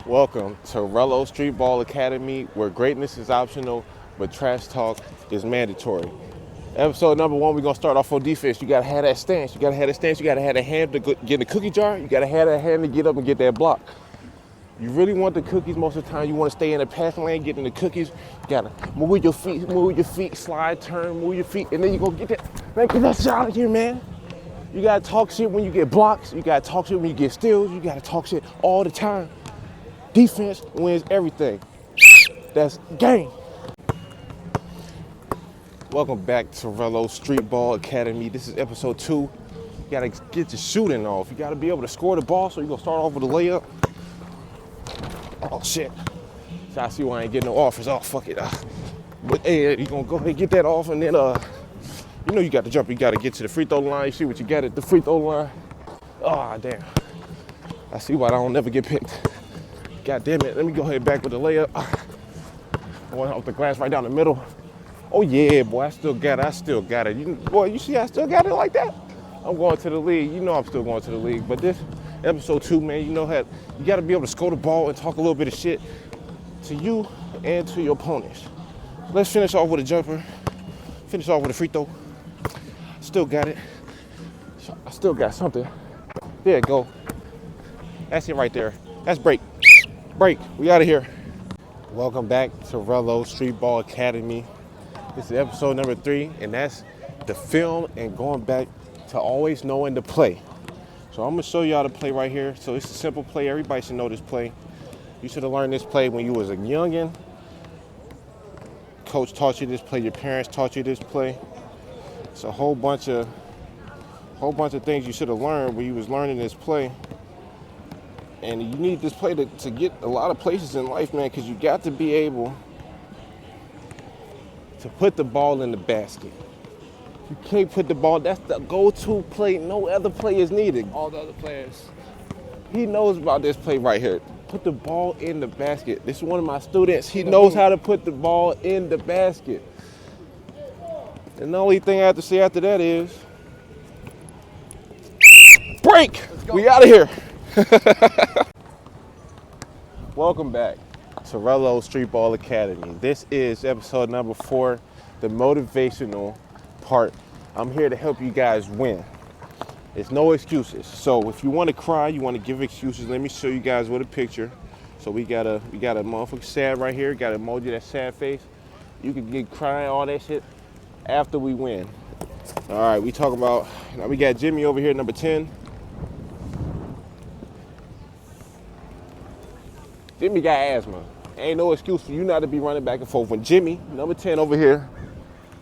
Welcome to Rello Streetball Academy, where greatness is optional, but trash talk is mandatory. Episode number 1, we're gonna start off on defense. You gotta have that stance. You gotta have that hand to get in the cookie jar. You gotta have that hand to get up and get that block. You really want the cookies most of the time. You want to stay in the passing lane, get in the cookies. You gotta move your feet, slide, turn, move your feet, and then you go get that. Man, get that shit out of here, man. You gotta talk shit when you get blocks. You gotta talk shit when you get steals. You gotta talk shit all the time. Defense wins everything. That's game. Welcome back to Rello Streetball Academy. This is episode 2. You gotta get your shooting off. You gotta be able to score the ball, so you're gonna start off with a layup. Oh shit. So I see why I ain't getting no offers. Oh fuck it. But hey, you're gonna go ahead and get that off, and then you know you got to jump. You gotta get to the free throw line. You see what you got at the free throw line. Oh damn. I see why I don't never get picked. God damn it, let me go ahead back with the layup. Going off the glass right down the middle. Oh yeah, boy, I still got it. Boy, you see I still got it like that? I'm going to the league. You know I'm still going to the league. But this episode 2, man, you know how you gotta be able to score the ball and talk a little bit of shit to you and to your opponents. Let's finish off with a jumper. Finish off with a free throw. Still got it. I still got something. There you go. That's it right there. That's break. Break. We out of here. Welcome back to Rello Streetball Academy. This is episode number 3, and that's the film and going back to always knowing the play. So I'm gonna show y'all the play right here. So it's a simple play. Everybody should know this play. You should have learned this play when you was a youngin'. Coach taught you this play. Your parents taught you this play. It's a whole bunch of things you should have learned when you was learning this play. And you need this play to get a lot of places in life, man, because you got to be able to put the ball in the basket. You can't put the ball, that's the go-to play. No other play is needed. All the other players. He knows about this play right here. Put the ball in the basket. This is one of my students. He knows how to put the ball in the basket. And the only thing I have to say after that is, break! We out of here. Welcome back to Rello Streetball Academy. This is episode number 4, the motivational part. I'm here to help you guys win. There's no excuses. So if you want to cry, you want to give excuses, let me show you guys with a picture. So we got a motherfucker sad right here, got an emoji, that sad face. You can get crying, all that shit after we win. All right, we talking about, now we got Jimmy over here, number 10. Jimmy got asthma. Ain't no excuse for you not to be running back and forth. When Jimmy, number 10 over here,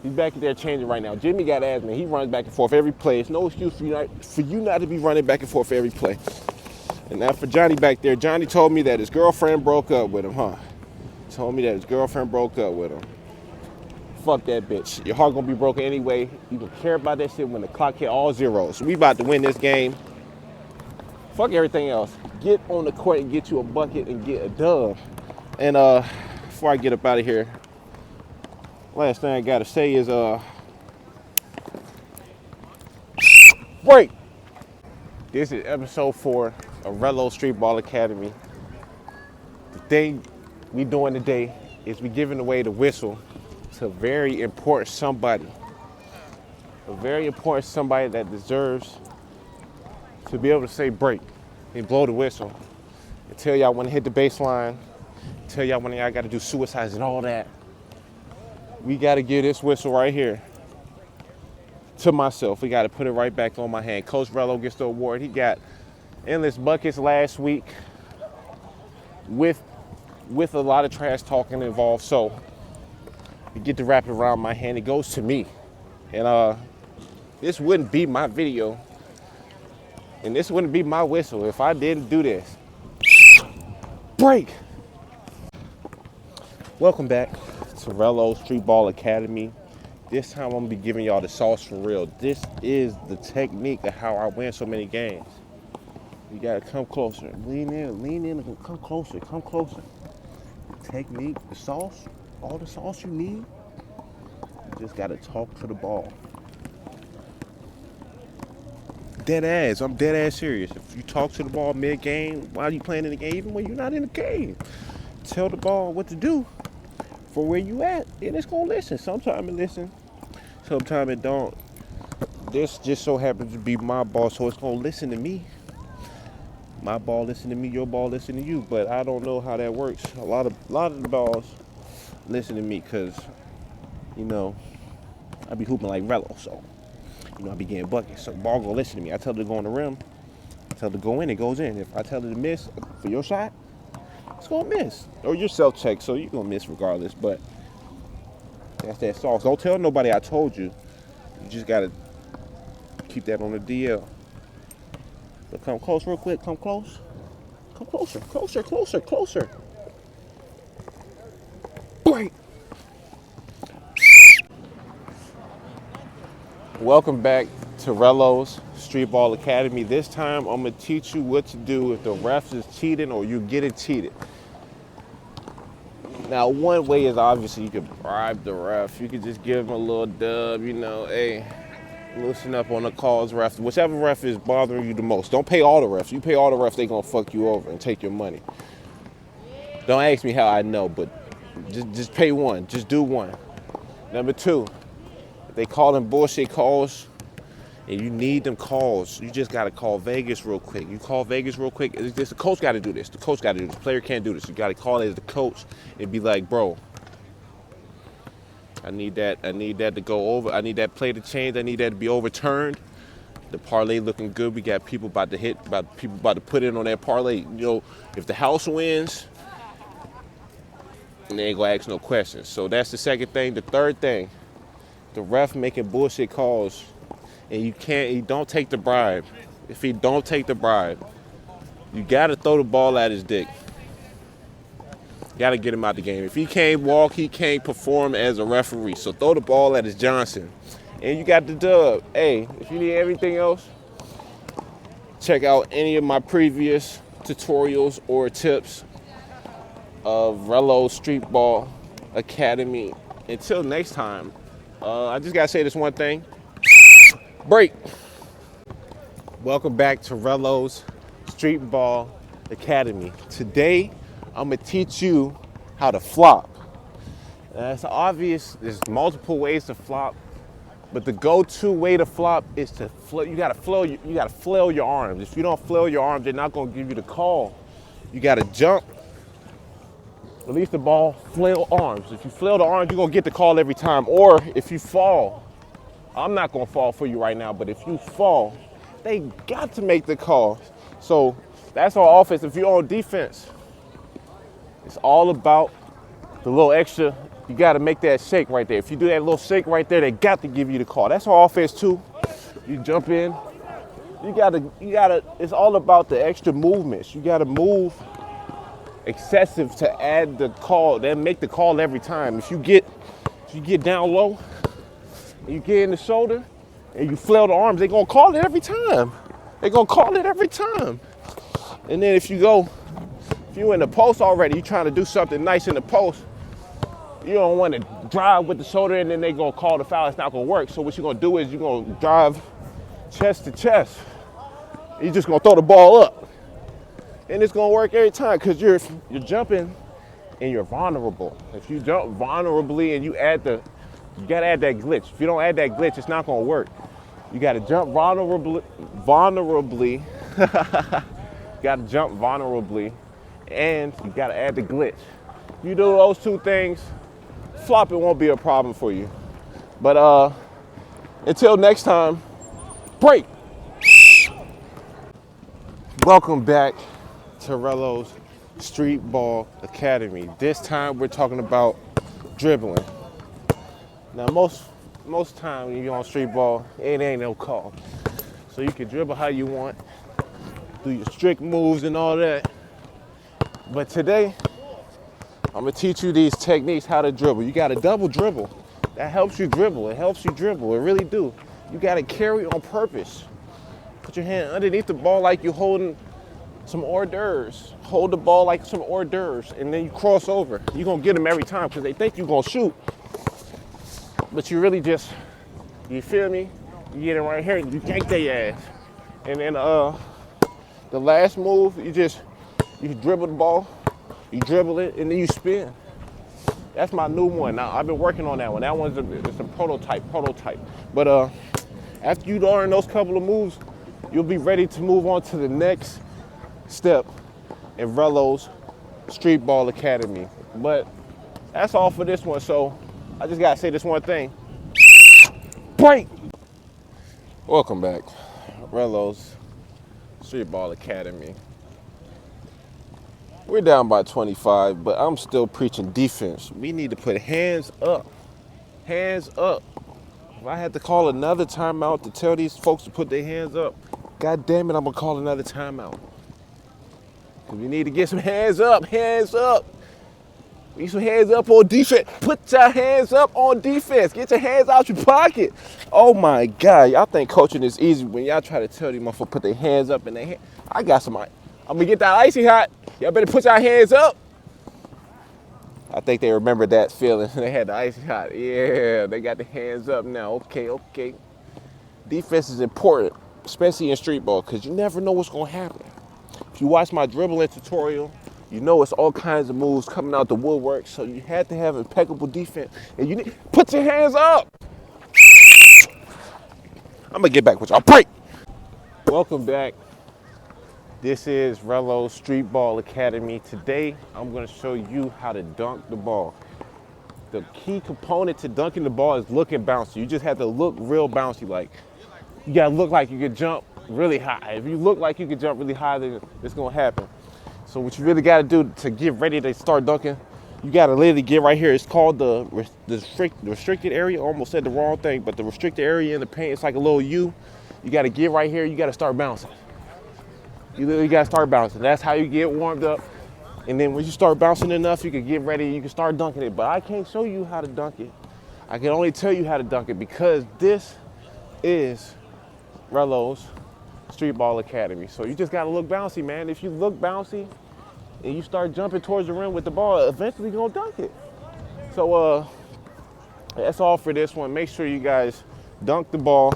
he's back there changing right now. Jimmy got asthma. He runs back and forth every play. It's no excuse for you not to be running back and forth every play. And now for Johnny back there, Johnny told me that his girlfriend broke up with him, huh? Told me that his girlfriend broke up with him. Fuck that bitch. Your heart gonna be broken anyway. You don't care about that shit when the clock hit all zeros. We about to win this game. Fuck everything else. Get on the court and get you a bucket and get a dub. And before I get up out of here, last thing I gotta say is break. This is episode 4 of Rello Streetball Academy. The thing we doing today is we giving away the whistle to a very important somebody. A very important somebody that deserves to be able to say break and blow the whistle and tell y'all when to hit the baseline, tell y'all when y'all got to do suicides and all that. We got to give this whistle right here to myself. We got to put it right back on my hand. Coach Rello gets the award. He got endless buckets last week with a lot of trash talking involved. So you get to wrap it around my hand. It goes to me. And this wouldn't be my video. And this wouldn't be my whistle if I didn't do this. Break. Welcome back to Rello Streetball Academy. This time I'm gonna be giving y'all the sauce for real. This is the technique of how I win so many games. You gotta come closer. Lean in, come closer. The technique, the sauce, all the sauce you need. You just gotta talk to the ball. Dead ass. I'm dead ass serious. If you talk to the ball mid-game, why are you playing in the game even when you're not in the game? Tell the ball what to do for where you at, and it's gonna listen. Sometimes it listen, sometimes it don't. This just so happens to be my ball, so it's gonna listen to me. My ball listen to me, your ball listen to you, but I don't know how that works. A lot of the balls listen to me because, you know, I be hooping like Rello, so, you know, I be getting buckets. So the ball gonna listen to me. I tell it to go on the rim, I tell it to go in, it goes in. If I tell it to miss for your shot, it's gonna miss. Or your self check, so you're gonna miss regardless, but that's that sauce. Don't tell nobody I told you. You just gotta keep that on the DL. But come close real quick, come close. Come closer, closer, closer, closer. Break. Welcome back to Rello's Streetball Academy. This time I'm gonna teach you what to do if the ref is cheating or you getting cheated. Now, one way is obviously you could bribe the ref. You could just give him a little dub, you know, hey, loosen up on the calls, ref. Whichever ref is bothering you the most. Don't pay all the refs. You pay all the refs, they gonna fuck you over and take your money. Don't ask me how I know, but just pay one. Just do one. Number two, if they call them bullshit calls and you need them calls, you just gotta call Vegas real quick. You call Vegas real quick. The coach gotta do this. The coach gotta do this. The player can't do this. You gotta call it as the coach and be like, bro, I need that to go over. I need that play to change. I need that to be overturned. The parlay looking good. We got people about to hit, people about to put in on that parlay. You know, if the house wins, they ain't gonna ask no questions. So that's the second thing. The third thing, the ref making bullshit calls, and he don't take the bribe. If he don't take the bribe, you gotta throw the ball at his dick. Got to get him out the game. If he can't walk, he can't perform as a referee. So throw the ball at his Johnson. And you got the dub. Hey, if you need everything else, check out any of my previous tutorials or tips of Rello Streetball Academy. Until next time, I just got to say this one thing. Break. Welcome back to Rello's Streetball Academy. Today, I'm gonna teach you how to flop. It's obvious, there's multiple ways to flop, but the go-to way to flop is to you gotta flail your arms. If you don't flail your arms, they're not gonna give you the call. You gotta jump, release the ball, flail arms. If you flail the arms, you're gonna get the call every time. Or if you fall, I'm not gonna fall for you right now, but if you fall, they got to make the call. So that's our offense. If you're on defense, it's all about the little extra. You got to make that shake right there. If you do that little shake right there, they got to give you the call. That's our offense too. You jump in. You gotta. It's all about the extra movements. You got to move excessive to add the call. They make the call every time. If you get down low, and you get in the shoulder, and you flail the arms, they gonna call it every time. They gonna call it every time. And then if you in the post already, you trying to do something nice in the post, you don't want to drive with the shoulder and then they gonna call the foul. It's not gonna work. So what you're gonna do is you're gonna drive chest to chest. You're just gonna throw the ball up. And it's gonna work every time because you're jumping and you're vulnerable. If you jump vulnerably and you gotta add that glitch. If you don't add that glitch, it's not gonna work. You gotta jump vulnerably. You gotta jump vulnerably. And you gotta add the glitch. If you do those two things, flopping won't be a problem for you. But until next time, break. Welcome back to Rello's Streetball Academy. This time we're talking about dribbling. Now most time when you're on street ball, it ain't no call. So you can dribble how you want, do your strict moves and all that. But today, I'm gonna teach you these techniques how to dribble. You gotta double dribble. That helps you dribble. It helps you dribble. It really do. You gotta carry on purpose. Put your hand underneath the ball like you're holding some hors d'oeuvres. Hold the ball like some hors d'oeuvres, and then you cross over. You're gonna get them every time because they think you're gonna shoot. But you really just, you feel me? You get it right here, you yank their ass. And then the last move, you dribble the ball, you dribble it, and then you spin. That's my new one. Now I've been working on that one. That one's it's a prototype. But after you learn those couple of moves, you'll be ready to move on to the next step in Rello's Streetball Academy. But that's all for this one. So I just gotta say this one thing. Break! Welcome back. Rello's Streetball Academy. We're down by 25, but I'm still preaching defense. We need to put hands up. Hands up. If I had to call another timeout to tell these folks to put their hands up, God damn it, I'm gonna call another timeout. Because we need to get some hands up, hands up. We need some hands up on defense. Put your hands up on defense. Get your hands out your pocket. Oh my God, y'all think coaching is easy when y'all try to tell these motherfuckers put their hands up in their hand. I got some, I'm gonna get that icy hot. Y'all better put your hands up. I think they remember that feeling. They had the icy hot. Yeah, they got the hands up now. Okay. Defense is important, especially in street ball, because you never know what's gonna happen. If you watch my dribbling tutorial, you know it's all kinds of moves coming out the woodwork, so you had to have impeccable defense. And you need put your hands up. I'm gonna get back with y'all. Break. Welcome back. This is Rello's Streetball Academy. Today, I'm gonna show you how to dunk the ball. The key component to dunking the ball is looking bouncy. You just have to look real bouncy. Like, you gotta look like you could jump really high. If you look like you could jump really high, then it's gonna happen. So what you really gotta do to get ready to start dunking, you gotta literally get right here. It's called the restricted area. Almost said the wrong thing, but the restricted area in the paint, it's like a little U. You gotta get right here, you gotta start bouncing. You literally gotta start bouncing. That's how you get warmed up. And then when you start bouncing enough, you can get ready, you can start dunking it. But I can't show you how to dunk it. I can only tell you how to dunk it because this is Rello's Streetball Academy. So you just gotta look bouncy, man. If you look bouncy and you start jumping towards the rim with the ball, eventually you're gonna dunk it. So that's all for this one. Make sure you guys dunk the ball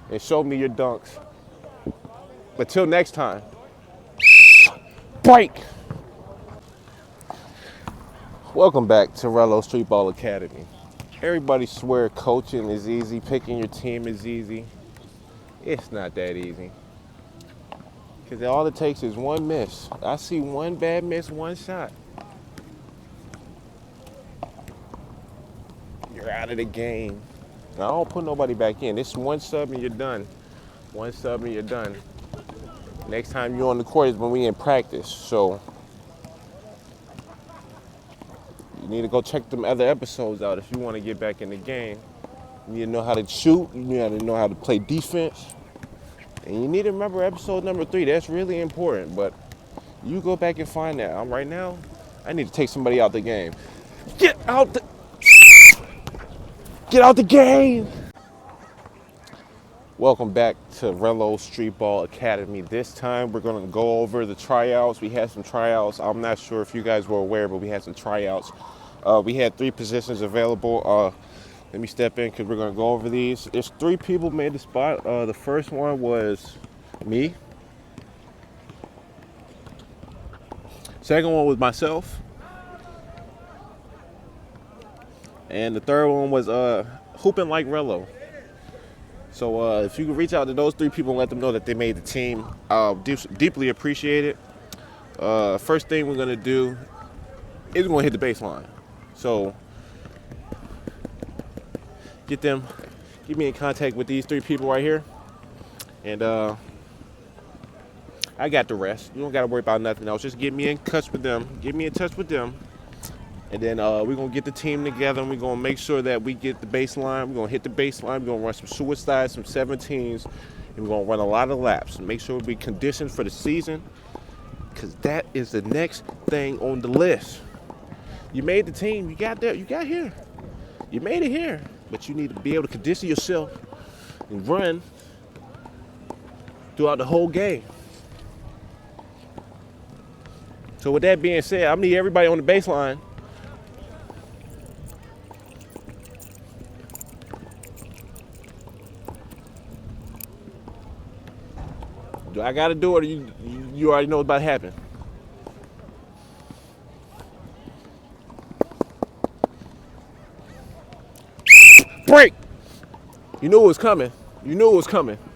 and show me your dunks. But till next time, break. Welcome back to Rello Streetball Academy. Everybody swear coaching is easy, picking your team is easy. It's not that easy. Because all it takes is one miss. I see one bad miss, one shot. You're out of the game. Now, I don't put nobody back in. It's one sub and you're done. One sub and you're done. Next time you're on the court is when we in practice. So you need to go check them other episodes out if you want to get back in the game. You need to know how to shoot. You need to know how to play defense. And you need to remember episode number 3. That's really important. But you go back and find that. Right now, I need to take somebody out the game. Get out the game! Welcome back to Rello Streetball Academy. This time we're gonna go over the tryouts. We had some tryouts. I'm not sure if you guys were aware, but we had some tryouts. We had 3 positions available. Let me step in because we're gonna go over these. There's 3 people made the spot. The first one was me. Second one was myself. And the third one was Hooping Like Rello. So if you can reach out to those 3 people and let them know that they made the team, I'll deeply appreciate it. First thing we're gonna do is we're gonna hit the baseline. So get me in contact with these 3 people right here. And I got the rest. You don't gotta worry about nothing else. Just get me in touch with them. And then we're going to get the team together and we're going to make sure that we get the baseline. We're going to hit the baseline. We're going to run some suicides, some 17s. And we're going to run a lot of laps and make sure we conditioned for the season because that is the next thing on the list. You made the team. You got there. You got here. You made it here. But you need to be able to condition yourself and run throughout the whole game. So with that being said, I need everybody on the baseline. I gotta do it, or you already know what's about to happen. Break! You knew it was coming. You knew it was coming.